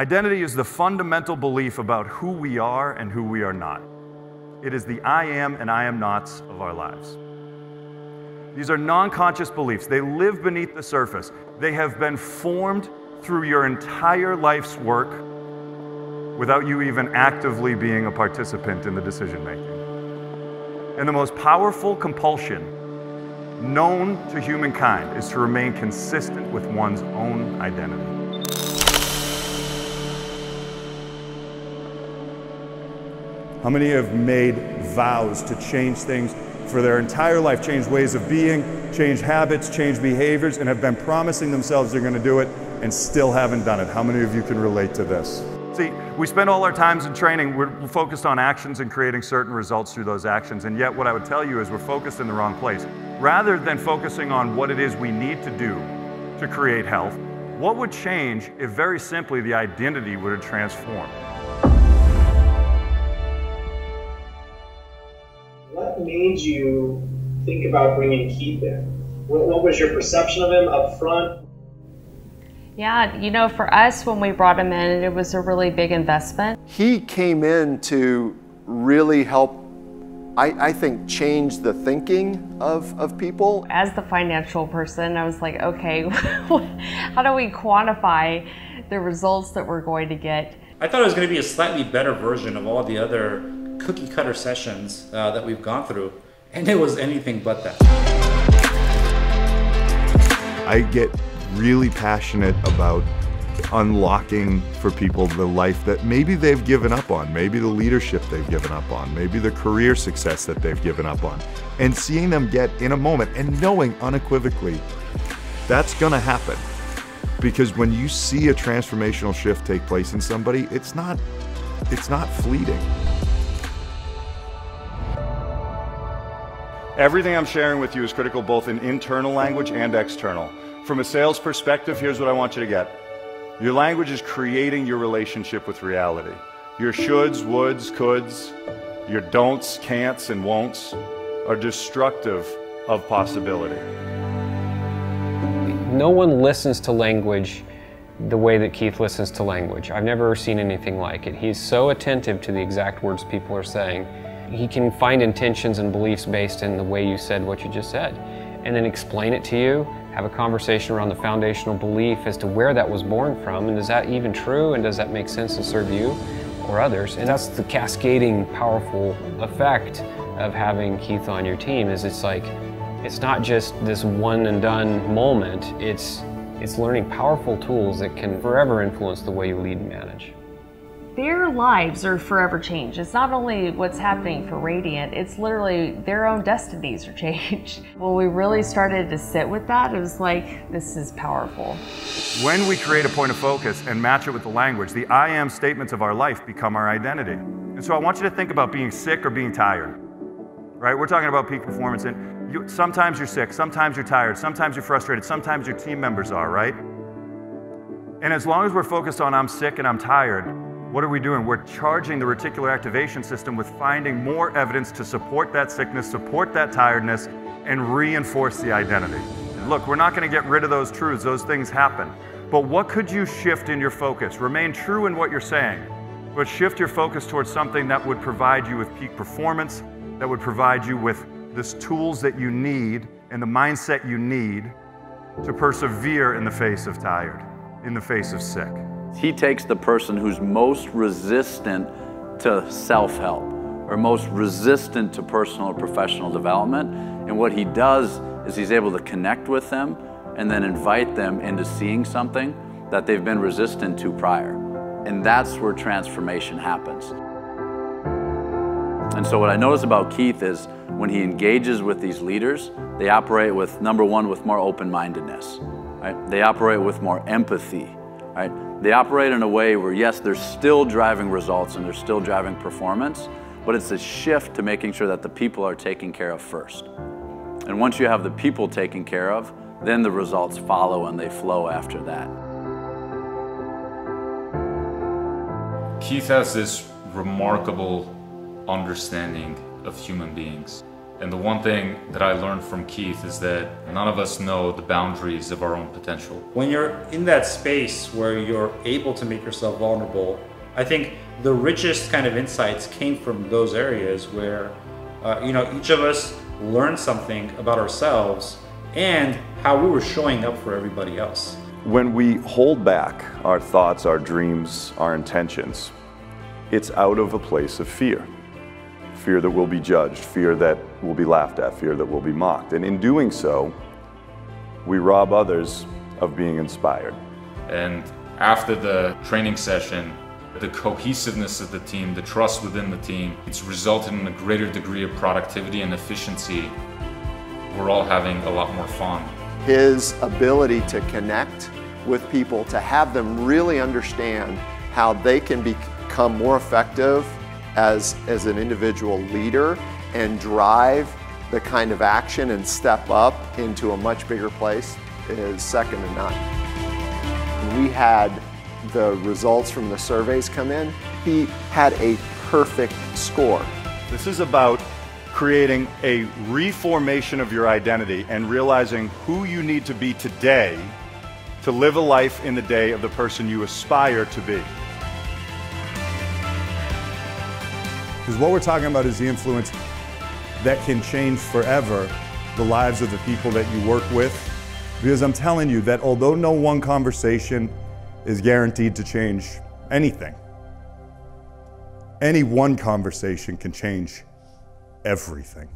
Identity is the fundamental belief about who we are and who we are not. It is the I am and I am nots of our lives. These are non-conscious beliefs. They live beneath the surface. They have been formed through your entire life's work without you even actively being a participant in the decision-making. And the most powerful compulsion known to humankind is to remain consistent with one's own identity. How many have made vows to change things for their entire life, change ways of being, change habits, change behaviors, and have been promising themselves they're going to do it and still haven't done it? How many of you can relate to this? See, we spend all our times in training, we're focused on actions and creating certain results through those actions, and yet what I would tell you is we're focused in the wrong place. Rather than focusing on what it is we need to do to create health, what would change if very simply the identity would have transformed? What made you think about bringing Keith in? What was your perception of him up front? Yeah, you know, for us, when we brought him in, it was a really big investment. He came in to really help, I think, change the thinking of people. As the financial person, I was like, okay, how do we quantify the results that we're going to get? I thought it was going to be a slightly better version of all the other cookie cutter sessions that we've gone through, and it was anything but that. I get really passionate about unlocking for people the life that maybe they've given up on, maybe the leadership they've given up on, maybe the career success that they've given up on, and seeing them get in a moment and knowing unequivocally that's gonna happen. Because when you see a transformational shift take place in somebody, it's not fleeting. Everything I'm sharing with you is critical both in internal language and external. From a sales perspective, here's what I want you to get. Your language is creating your relationship with reality. Your shoulds, woulds, coulds, your don'ts, can'ts, and won'ts are destructive of possibility. No one listens to language the way that Keith listens to language. I've never seen anything like it. He's so attentive to the exact words people are saying. He can find intentions and beliefs based in the way you said what you just said, and then explain it to you, have a conversation around the foundational belief as to where that was born from, and is that even true, and does that make sense to serve you or others? And that's the cascading, powerful effect of having Keith on your team. Is it's like, it's not just this one and done moment, it's learning powerful tools that can forever influence the way you lead and manage. Their lives are forever changed. It's not only what's happening for Radiant, it's literally their own destinies are changed. When we really started to sit with that, it was like, this is powerful. When we create a point of focus and match it with the language, the I am statements of our life become our identity. And so I want you to think about being sick or being tired, right? We're talking about peak performance, and sometimes you're sick, sometimes you're tired, sometimes you're frustrated, sometimes your team members are, right? And as long as we're focused on I'm sick and I'm tired, what are we doing? We're charging the reticular activation system with finding more evidence to support that sickness, support that tiredness, and reinforce the identity. And look, we're not going to get rid of those truths. Those things happen. But what could you shift in your focus? Remain true in what you're saying, but shift your focus towards something that would provide you with peak performance, that would provide you with the tools that you need and the mindset you need to persevere in the face of tired, in the face of sick. He takes the person who's most resistant to self-help or most resistant to personal or professional development, and what he does is he's able to connect with them and then invite them into seeing something that they've been resistant to prior. And that's where transformation happens. And so what I notice about Keith is when he engages with these leaders, they operate with, number one, with more open-mindedness, right? They operate with more empathy, right? They operate in a way where, yes, they're still driving results and they're still driving performance, but it's a shift to making sure that the people are taken care of first. And once you have the people taken care of, then the results follow and they flow after that. Keith has this remarkable understanding of human beings. And the one thing that I learned from Keith is that none of us know the boundaries of our own potential. When you're in that space where you're able to make yourself vulnerable, I think the richest kind of insights came from those areas where each of us learned something about ourselves and how we were showing up for everybody else. When we hold back our thoughts, our dreams, our intentions, it's out of a place of fear. Fear that we'll be judged, fear that we'll be laughed at, fear that we'll be mocked. And in doing so, we rob others of being inspired. And after the training session, the cohesiveness of the team, the trust within the team, it's resulted in a greater degree of productivity and efficiency. We're all having a lot more fun. His ability to connect with people, to have them really understand how they can become more effective as an individual leader and drive the kind of action and step up into a much bigger place is second to none. When we had the results from the surveys come in, he had a perfect score. This is about creating a reformation of your identity and realizing who you need to be today to live a life in the day of the person you aspire to be. Because what we're talking about is the influence that can change forever the lives of the people that you work with. Because I'm telling you that although no one conversation is guaranteed to change anything, any one conversation can change everything.